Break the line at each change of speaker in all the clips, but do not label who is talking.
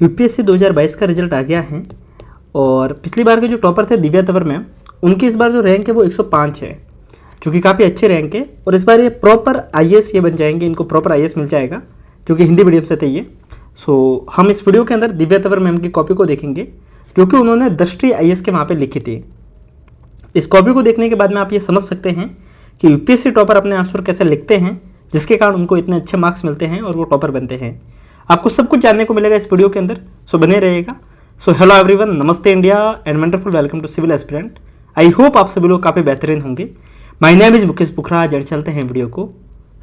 UPSC 2022 का result आ गया है और पिछली बार के जो टॉपर थे दिव्या तंवर मैम, उनकी इस बार जो रैंक है वो 105 है, जो कि काफ़ी अच्छे रैंक है। और इस बार ये प्रॉपर आईएएस ये बन जाएंगे, इनको प्रॉपर आईएएस मिल जाएगा, जो कि हिंदी मीडियम से थे ये। सो हम इस वीडियो के अंदर दिव्या तंवर मैम की कॉपी को देखेंगे, जो कि उन्होंने दृष्टि आईएएस के वहाँ पर लिखी थी। इस कॉपी को देखने के बाद में आप ये समझ सकते हैं कि यूपीएससी टॉपर अपने आंसर कैसे लिखते हैं, जिसके कारण उनको इतने अच्छे मार्क्स मिलते हैं और वो टॉपर बनते हैं। आपको सब कुछ जानने को मिलेगा इस वीडियो के अंदर, सो बने रहेगा। सो हेलो एवरीवन, नमस्ते India and wonderful welcome to civil aspirant. I hope आप सभी लोग काफ़ी बेहतरीन होंगे। My name is Mukesh Pukhraj and चलते हैं वीडियो को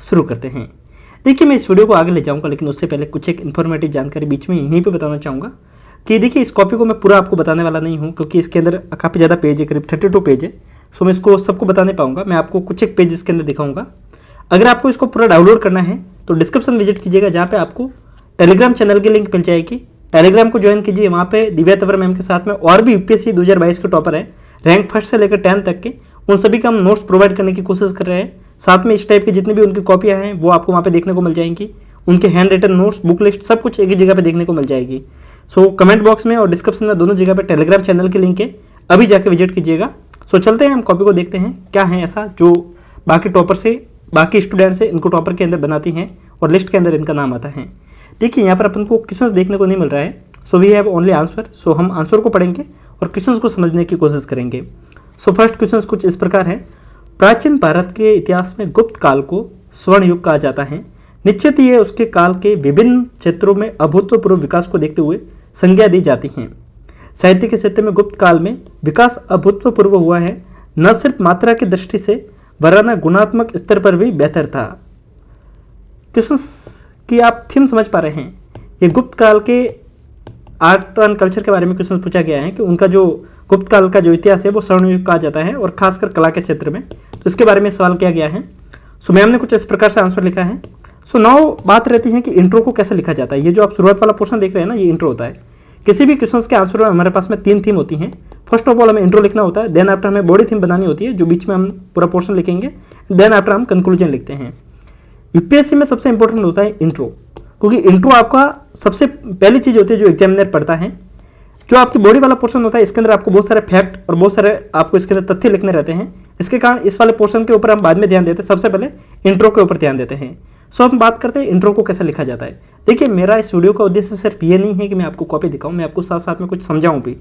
शुरू करते हैं। देखिए, मैं इस वीडियो को आगे ले जाऊंगा, लेकिन उससे पहले कुछ एक इन्फॉर्मेटिव जानकारी बीच में यहीं पे बताना चाहूँगा कि देखिए, इस कॉपी को मैं पूरा आपको बताने वाला नहीं हूँ, क्योंकि इसके अंदर काफ़ी ज़्यादा पेज है, करीब 32 पेज है। सो मैं इसको सबको बता नहीं पाऊँगा, मैं आपको कुछ एक पेज इसके अंदर दिखाऊँगा। अगर आपको इसको पूरा डाउनलोड करना है तो डिस्क्रिप्शन विजिट कीजिएगा, जहाँ पे आपको टेलीग्राम चैनल की लिंक मिल जाएगी। टेलीग्राम को ज्वाइन कीजिए, वहाँ पे दिव्या तंवर मैम के साथ में और भी यूपीएससी 2022 के टॉपर हैं, रैंक फर्स्ट से लेकर 10 तक के, उन सभी का हम नोट्स प्रोवाइड करने की कोशिश कर रहे हैं। साथ में इस टाइप की जितनी भी उनकी कॉपियाँ हैं वो आपको वहाँ पे देखने को मिल जाएंगी। उनके hand written notes, book list, सब कुछ एक ही जगह पे देखने को मिल जाएगी। सो कमेंट बॉक्स में और डिस्क्रिप्शन में दोनों जगह पे टेलीग्राम चैनल की लिंक है, अभी जाके विजिट कीजिएगा। सो चलते हैं, हम कॉपी को देखते हैं क्या है ऐसा जो बाकी टॉपर से, बाकी स्टूडेंट से इनको टॉपर के अंदर बनाती हैं और लिस्ट के अंदर इनका नाम आता है। देखिए, यहाँ पर अपन को क्वेश्चंस देखने को नहीं मिल रहा है, so we have only answer. So हम आंसर को पढ़ेंगे और क्वेश्चंस को समझने की कोशिश करेंगे। सो फर्स्ट क्वेश्चंस कुछ इस प्रकार है। प्राचीन भारत के इतिहास में गुप्त काल को स्वर्ण युग कहा जाता है। निश्चित ही उसके काल के विभिन्न क्षेत्रों में अभूतपूर्व विकास को देखते हुए संज्ञा दी जाती है। साहित्य के क्षेत्र में गुप्त काल में विकास अभूतपूर्व हुआ है, न सिर्फ मात्रा की दृष्टि से वरना गुणात्मक स्तर पर भी बेहतर था। क्वेश्चन की आप थीम समझ पा रहे हैं। ये गुप्त काल के आर्ट एंड कल्चर के बारे में क्वेश्चन पूछा गया है कि उनका जो गुप्त काल का जो इतिहास है वो स्वर्ण युग कहा जाता है, और खासकर कला के क्षेत्र में, तो इसके बारे में सवाल किया गया है। सो मैम ने कुछ इस प्रकार से आंसर लिखा है। सो नाउ बात रहती है कि इंट्रो को कैसे लिखा जाता है। ये जो आप शुरुआत वाला पोर्शन देख रहे हैं ना, ये इंट्रो होता है। किसी भी क्वेश्चंस के आंसर में हमारे पास में 3 थीम होती हैं। फर्स्ट ऑफ ऑल हमें इंट्रो लिखना होता है, देन आफ्टर हमें बॉडी थीम बनानी होती है, जो बीच में हम पूरा पोर्शन लिखेंगे, देन आफ्टर हम कंक्लूजन लिखते हैं। यूपीएससी में सबसे इंपॉर्टेंट होता है इंट्रो, क्योंकि इंट्रो आपका सबसे पहली चीज़ होती है जो एग्जामिनर पढ़ता है। जो आपकी बॉडी वाला पोर्शन होता है, इसके अंदर आपको बहुत सारे फैक्ट और बहुत सारे आपको इसके अंदर तथ्य लिखने रहते हैं। इसके कारण इस वाले पोर्शन के ऊपर हम बाद में ध्यान देते हैं, सबसे पहले इंट्रो के ऊपर ध्यान देते हैं। सो हम बात करते हैं इंट्रो को कैसे लिखा जाता है। देखिए, मेरा इस वीडियो का उद्देश्य सिर्फ ये नहीं है कि मैं आपको कॉपी दिखाऊं, मैं आपको साथ साथ में कुछ समझाऊं भी।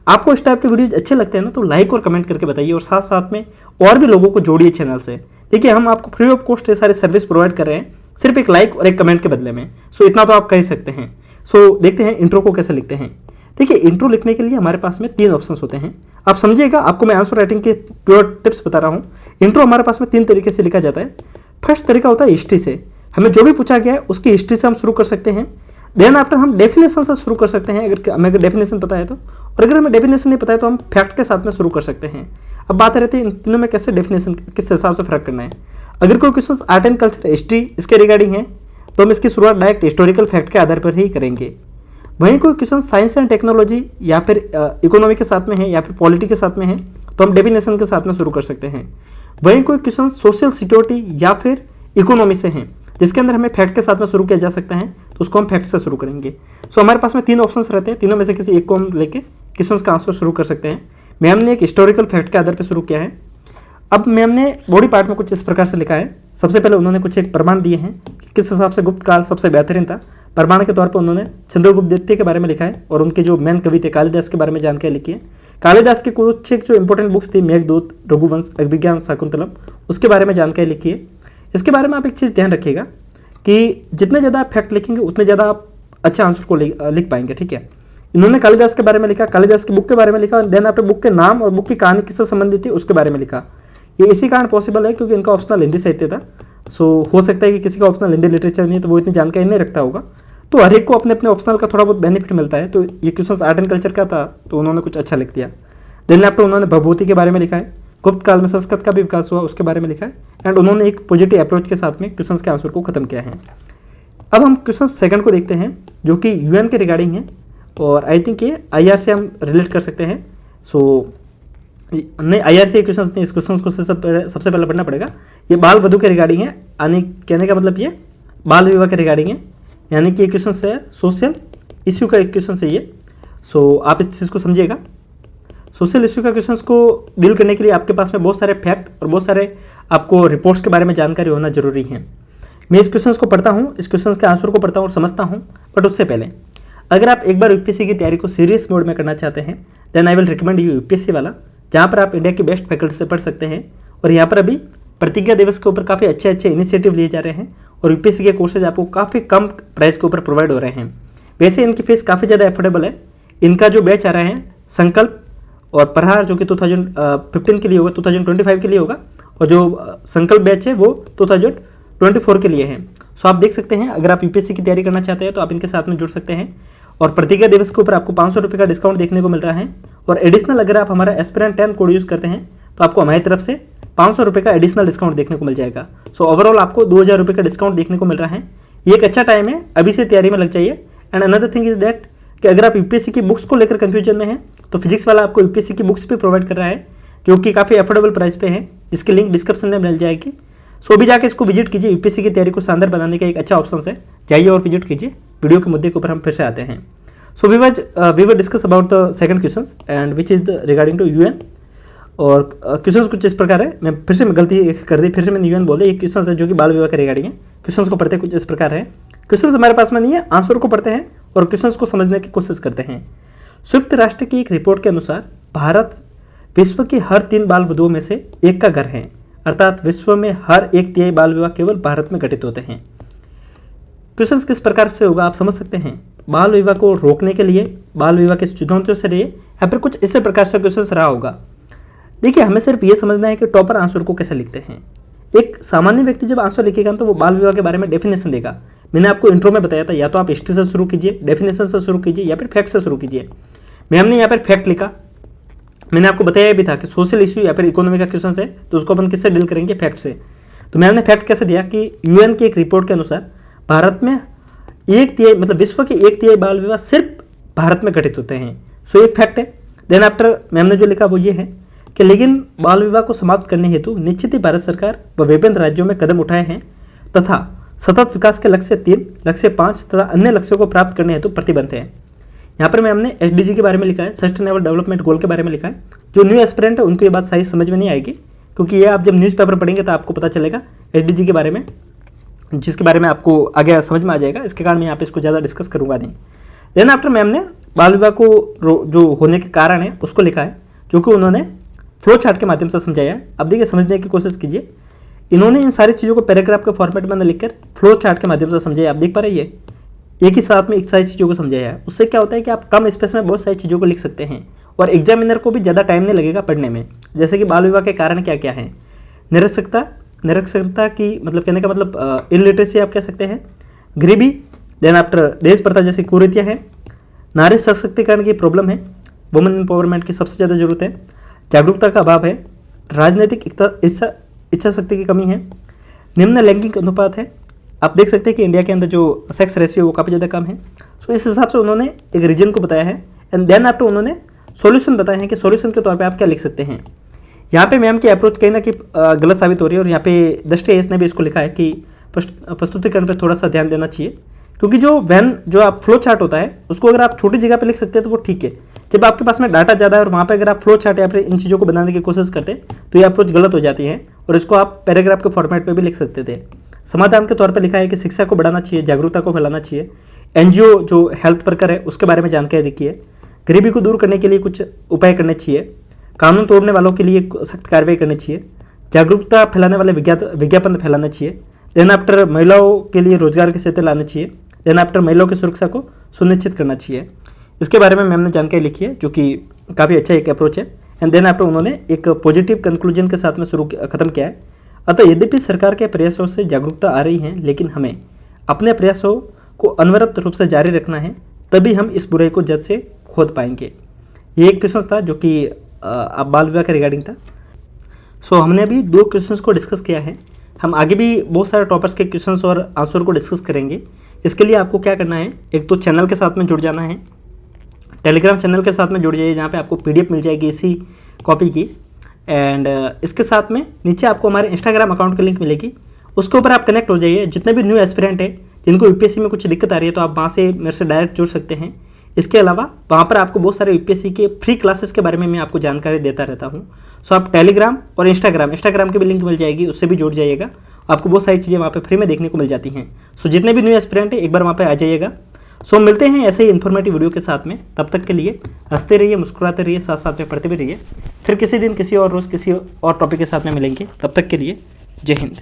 आपको इस टाइप के वीडियोज अच्छे लगते हैं ना, तो लाइक और कमेंट करके बताइए, और साथ साथ में और भी लोगों को जोड़िए चैनल से। देखिए, हम आपको फ्री ऑफ कॉस्ट ये सारे सर्विस प्रोवाइड कर रहे हैं, सिर्फ एक लाइक और एक कमेंट के बदले में। सो इतना तो आप कह सकते हैं। सो देखते हैं इंट्रो को कैसे लिखते हैं। देखिए, इंट्रो लिखने के लिए हमारे पास में 3 ऑप्शंस होते हैं। आप समझिएगा, आपको मैं आंसर राइटिंग के प्योर टिप्स बता रहा हूँ। इंट्रो हमारे पास में 3 तरीके से लिखा जाता है। फर्स्ट तरीका होता है हिस्ट्री से। हमें जो भी पूछा गया है उसकी हिस्ट्री से हम शुरू कर सकते हैं। देन आफ्टर हम डेफिनेशन से शुरू कर सकते हैं, अगर हमें डेफिनेशन पता है तो, और अगर हमें डेफिनेशन नहीं पता है तो हम फैक्ट के साथ में शुरू कर सकते हैं। अब बात रहती है इन तीनों में कैसे डेफिनेशन, किस हिसाब से फर्क करना है। अगर कोई question art and culture, history, इसके रिगार्डिंग है, तो हम इसकी शुरुआत डायरेक्ट हिस्टोरिकल फैक्ट के आधार पर ही करेंगे। वहीं कोई क्वेश्चन साइंस एंड टेक्नोलॉजी या फिर इकोनॉमी के साथ में है या फिर पॉलिटी के साथ में है, तो हम डेफिनेशन के साथ में शुरू कर सकते हैं। वहीं कोई क्वेश्चन सोशल सिक्योरिटी या फिर इकोनॉमी से है, जिसके अंदर हमें फैक्ट के साथ में शुरू किया जा सकता है, तो उसको हम फैक्ट से शुरू करेंगे। सो हमारे पास में 3 ऑप्शंस रहते हैं, तीनों में से किसी एक को हम लेके क्वेश्चंस का आंसर शुरू कर सकते हैं। मैम ने एक हिस्टोरिकल फैक्ट के आधार पर शुरू किया है। अब मैम ने बॉडी पार्ट में कुछ इस प्रकार से लिखा है। सबसे पहले उन्होंने कुछ एक प्रमाण दिए हैं कि किस हिसाब से गुप्त काल सबसे बेहतरीन था। प्रमाण के तौर पर उन्होंने चंद्रगुप्त द्वितीय के बारे में लिखा है, और उनके जो मेन कवि थे कालिदास के बारे में जानकारी लिखी है। कालिदास की कुछ एक जो इंपॉर्टेंट बुक्स थी, मेघदूत, रघुवंश, अभिज्ञान शाकुंतलम, उसके बारे में जानकारी लिखी है। इसके बारे में आप एक चीज़ ध्यान रखिएगा कि जितने ज़्यादा आप फैक्ट लिखेंगे उतने ज़्यादा आप अच्छे आंसर को लिख पाएंगे, ठीक है। इन्होंने कालिदास के बारे में लिखा, कालिदास की बुक के बारे में लिखा, और देन आपने बुक के नाम और बुक की कहानी किससे संबंधित थी उसके बारे में लिखा। ये इसी कारण पॉसिबल है क्योंकि इनका ऑप्शनल हिंदी साहित्य था। सो हो सकता है कि किसी का ऑप्शनल हिंदी लिटरेचर नहीं, तो वो इतनी जानकारी नहीं रखता होगा। तो हर एक को अपने अपने ऑप्शनल का थोड़ा बहुत बेनिफिट मिलता है। तो ये क्वेश्चन आर्ट एंड कल्चर का था, तो उन्होंने कुछ अच्छा लिख दिया। देन आफ्टर उन्होंने भभूति के बारे में लिखा है, गुप्त काल में संस्कृत का भी विकास हुआ उसके बारे में लिखा है, एंड उन्होंने एक पॉजिटिव अप्रोच के साथ में क्वेश्चन के आंसर को खत्म किया है। अब हम क्वेश्चन सेकंड को देखते हैं, जो कि यूएन के रिगार्डिंग है, और आई थिंक ये आईआर से हम रिलेट कर सकते हैं। सो नहीं, आईआर से क्वेश्चन नहीं, इस क्वेश्चन को सबसे पहले पढ़ना पड़ेगा। ये बाल वधू के रिगार्डिंग है, यानी कहने का मतलब ये बाल विवाह के रिगार्डिंग है, यानी कि ये क्वेश्चन है सोशल इश्यू का एक क्वेश्चन है ये। सो आप इस चीज़ को समझिएगा। सोशल इश्यू का क्वेश्चंस को डील करने के लिए आपके पास में बहुत सारे फैक्ट और बहुत सारे आपको रिपोर्ट्स के बारे में जानकारी होना जरूरी है। मैं इस क्वेश्चंस को पढ़ता हूँ, इस क्वेश्चंस के आंसर को पढ़ता हूँ और समझता हूँ, बट उससे पहले अगर आप एक बार यूपीएससी की तैयारी को सीरियस मोड में करना चाहते हैं then I will recommend you UPSC वाला, जहाँ पर आप इंडिया की बेस्ट फैकल्टी से पढ़ सकते हैं। और यहाँ पर अभी प्रतिज्ञा दिवस के ऊपर काफ़ी अच्छे अच्छे इनिशिएटिव लिए जा रहे हैं और यूपीएससी के कोर्सेज आपको काफ़ी कम प्राइस के ऊपर प्रोवाइड हो रहे हैं। वैसे इनकी फीस काफ़ी ज़्यादा एफोर्डेबल है। इनका जो बैच आ रहा है संकल्प और प्रहार जो कि 2015 के लिए होगा, 2025 के लिए होगा, और जो संकल्प बैच है वो 2024 के लिए है। सो आप देख सकते हैं अगर आप यूपीएससी की तैयारी करना चाहते हैं तो आप इनके साथ में जुड़ सकते हैं। और प्रतिज्ञा दिवस के ऊपर आपको 500 रुपये का डिस्काउंट देखने को मिल रहा है। और एडिशनल अगर आप हमारा एस्पिरेंट 10 कोड यूज़ करते हैं तो आपको हमारी तरफ से 500 रुपये का एडिशनल डिस्काउंट देखने को मिल जाएगा। सो ओवरऑल आपको 2000 रुपये का डिस्काउंट देखने को मिल रहा है। ये एक अच्छा टाइम है, अभी से तैयारी में लग जाइए। And another thing is that कि अगर आप यूपीएससी की बुक्स को लेकर कंफ्यूजन में हैं तो फिजिक्स वाला आपको यूपीएससी की बुक्स भी प्रोवाइड कर रहा है जो कि काफ़ी अफोर्डेबल प्राइस पे है। इसकी लिंक डिस्क्रिप्शन में मिल जाएगी। सो अभी जाके इसको विजिट कीजिए। यूपीएससी की तैयारी को शानदार बनाने का एक अच्छा ऑप्शन है, जाइए और विजिट कीजिए। वीडियो के मुद्दे के ऊपर हम फिर से आते हैं। So we will discuss about the second question and which is the regarding to UN. और क्वेश्चन कुछ इस प्रकार है, मैं फिर से गलती कर दी, फिर से मैंने यूएन बोल दिया। ये क्वेश्चन है जो कि बाल विवाह के रिगार्डिंग है। क्वेश्चन को पढ़ते कुछ इस प्रकार है। क्वेश्चन हमारे पास में नहीं है, आंसर को पढ़ते हैं और क्वेश्चन को समझने की कोशिश करते हैं। संयुक्त राष्ट्र की एक रिपोर्ट के अनुसार भारत विश्व की हर 3 बाल वधुओं में से एक का घर है, अर्थात विश्व में हर 1/3 बाल विवाह केवल भारत में घटित होते हैं। क्वेश्चन किस प्रकार से होगा आप समझ सकते हैं। बाल विवाह को रोकने के लिए, बाल विवाह के चुनौतियों से रहिए, या फिर कुछ इसी प्रकार से क्वेश्चन रहा होगा। देखिए हमें सिर्फ ये समझना है कि टॉपर आंसर को कैसे लिखते हैं। एक सामान्य व्यक्ति जब आंसर लिखेगा तो वो बाल विवाह के बारे में डेफिनेशन देगा। मैंने आपको इंट्रो में बताया था, या तो आप हिस्ट्री से शुरू कीजिए, डेफिनेशन से शुरू कीजिए, या फिर फैक्ट से शुरू कीजिए। मैम यहाँ पर फैक्ट लिखा, मैंने आपको बताया भी था कि सोशल इश्यू या फिर इकोनॉमी का क्वेश्चन है तो उसको अपन किससे डील करेंगे, फैक्ट से। तो मैम ने फैक्ट कैसे दिया कि यूएन की एक रिपोर्ट के अनुसार भारत में 1/3 मतलब विश्व के 1/3 बाल विवाह सिर्फ भारत में घटित होते हैं। सो एक फैक्ट है। देन आफ्टर मैम ने जो लिखा वो ये है कि लेकिन बाल विवाह को समाप्त करने हेतु निश्चित ही भारत सरकार व विभिन्न राज्यों में कदम उठाए हैं तथा सतत विकास के लक्ष्य 3, लक्ष्य 5 तथा अन्य लक्ष्यों को प्राप्त करने हेतु प्रतिबद्ध है। यहाँ पर मैम ने एसडीजी के बारे में लिखा है, सस्टेनेबल डेवलपमेंट गोल के बारे में लिखा है। जो न्यू एस्पिरेंट है उनको ये बात सही समझ में नहीं आएगी, क्योंकि ये आप जब न्यूज़पेपर पढ़ेंगे तो आपको पता चलेगा एसडीजी के बारे में, जिसके बारे में आपको आगे समझ में आ जाएगा। इसके कारण मैं यहाँ पे इसको ज़्यादा डिस्कस करूँगा नहीं। देन आफ्टर मैम ने बाल विवाह को जो होने के कारण है उसको लिखा है, जो कि उन्होंने फ्लो चार्ट के माध्यम से समझाया है। अब देखिए समझने की कोशिश कीजिए। इन्होंने इन सारी चीज़ों को पैराग्राफ के फॉर्मेट में लिखकर फ्लो चार्ट के माध्यम से समझाया। आप देख पा रहे हैं एक ही साथ में एक सारी चीज़ों को समझाया है। उससे क्या होता है कि आप कम स्पेस में बहुत सारी चीज़ों को लिख सकते हैं और एग्जामिनर को भी ज़्यादा टाइम नहीं लगेगा पढ़ने में। जैसे कि बाल विवाह के कारण क्या क्या है, निरक्षरता की मतलब कहने का मतलब इलिटरेसी आप कह सकते हैं, गरीबी, देन आफ्टर देश प्रथा जैसी कुरीतियाँ हैं, नारी सशक्तिकरण की प्रॉब्लम है, वुमेन एम्पावरमेंट की सबसे ज़्यादा जरूरत है, जागरूकता का अभाव है, राजनीतिक इच्छा शक्ति की कमी है, निम्न लैंगिक अनुपात है। आप देख सकते हैं कि इंडिया के अंदर जो सेक्स रेशियो वो काफ़ी ज़्यादा कम है। सो इस हिसाब से उन्होंने एक रीजन को बताया है एंड देन आफ्टर उन्होंने सॉल्यूशन बताए हैं कि सॉल्यूशन के तौर पे आप क्या लिख सकते हैं। यहाँ पे मैम की अप्रोच कहीं ना कहीं गलत साबित हो रही है और यहाँ पे दृष्टि एस ने भी इसको लिखा है कि प्रस्तुतिकरण पे थोड़ा सा ध्यान देना चाहिए, क्योंकि जो आप फ्लो चार्ट होता है उसको अगर आप छोटी जगह पे लिख सकते हैं तो वो ठीक है। जब आपके पास में डाटा ज़्यादा है और वहाँ पे अगर आप फ्लो चार्ट या फिर इन चीज़ों को बनाने की कोशिश करते तो ये अप्रोच गलत हो जाती है और इसको आप पैराग्राफ के फॉर्मेट में भी लिख सकते थे। समाधान के तौर पर लिखा है कि शिक्षा को बढ़ाना चाहिए, जागरूकता को फैलाना चाहिए, एनजीओ जो हेल्थ वर्कर है उसके बारे में जानकारी देखी है, गरीबी को दूर करने के लिए कुछ उपाय करने चाहिए, कानून तोड़ने वालों के लिए सख्त कार्रवाई करनी चाहिए, जागरूकता फैलाने वाले विज्ञापन फैलाना चाहिए, देन आफ्टर महिलाओं के लिए रोजगार के क्षेत्र लाने चाहिए, देन आफ्टर महिलाओं की सुरक्षा को सुनिश्चित करना चाहिए। इसके बारे में मैम ने जानकारी लिखी है जो कि काफ़ी अच्छा एक अप्रोच है। एंड देन आफ्टर उन्होंने एक पॉजिटिव कंक्लूजन के साथ में खत्म किया है। अतः यद्यपि सरकार के प्रयासों से जागरूकता आ रही है, लेकिन हमें अपने प्रयासों को अनवरत रूप से जारी रखना है, तभी हम इस बुराई को जड़ से खोद पाएंगे। ये एक क्वेश्चन था जो कि बाल विवाह के रिगार्डिंग था। सो हमने अभी 2 क्वेश्चंस को डिस्कस किया है। हम आगे भी बहुत सारे टॉपर्स के क्वेश्चंस और आंसर को डिस्कस करेंगे। इसके लिए आपको क्या करना है, एक तो चैनल के साथ में जुड़ जाना है, टेलीग्राम चैनल के साथ में जुड़ जाइए जहाँ पे आपको पीडीएफ मिल जाएगी इसी कॉपी की। एंड इसके साथ में नीचे आपको हमारे इंस्टाग्राम अकाउंट की लिंक मिलेगी, उसके ऊपर आप कनेक्ट हो जाइए। जितने भी न्यू एस्पिरेंट है, जिनको यूपीएससी में कुछ दिक्कत आ रही है तो आप वहाँ से मेरे से डायरेक्ट जुड़ सकते हैं। इसके अलावा वहाँ पर आपको बहुत सारे यूपीएससी के फ्री क्लासेस के बारे में मैं आपको जानकारी देता रहता हूँ। सो आप टेलीग्राम और इंस्टाग्राम की भी लिंक मिल जाएगी, उससे भी जुड़ जाइएगा। आपको बहुत सारी चीज़ें वहाँ पे फ्री में देखने को मिल जाती हैं। सो जितने भी न्यू एस्पिरेंट हैं एक बार वहाँ पे आ जाइएगा। सो मिलते हैं ऐसे ही इन्फॉर्मेटिव वीडियो के साथ में। तब तक के लिए हंसते रहिए, मुस्कुराते रहिए, साथ साथ में पढ़ते भी रहिए। फिर किसी दिन किसी और रोज़ किसी और टॉपिक के साथ में मिलेंगे। तब तक के लिए जय हिंद।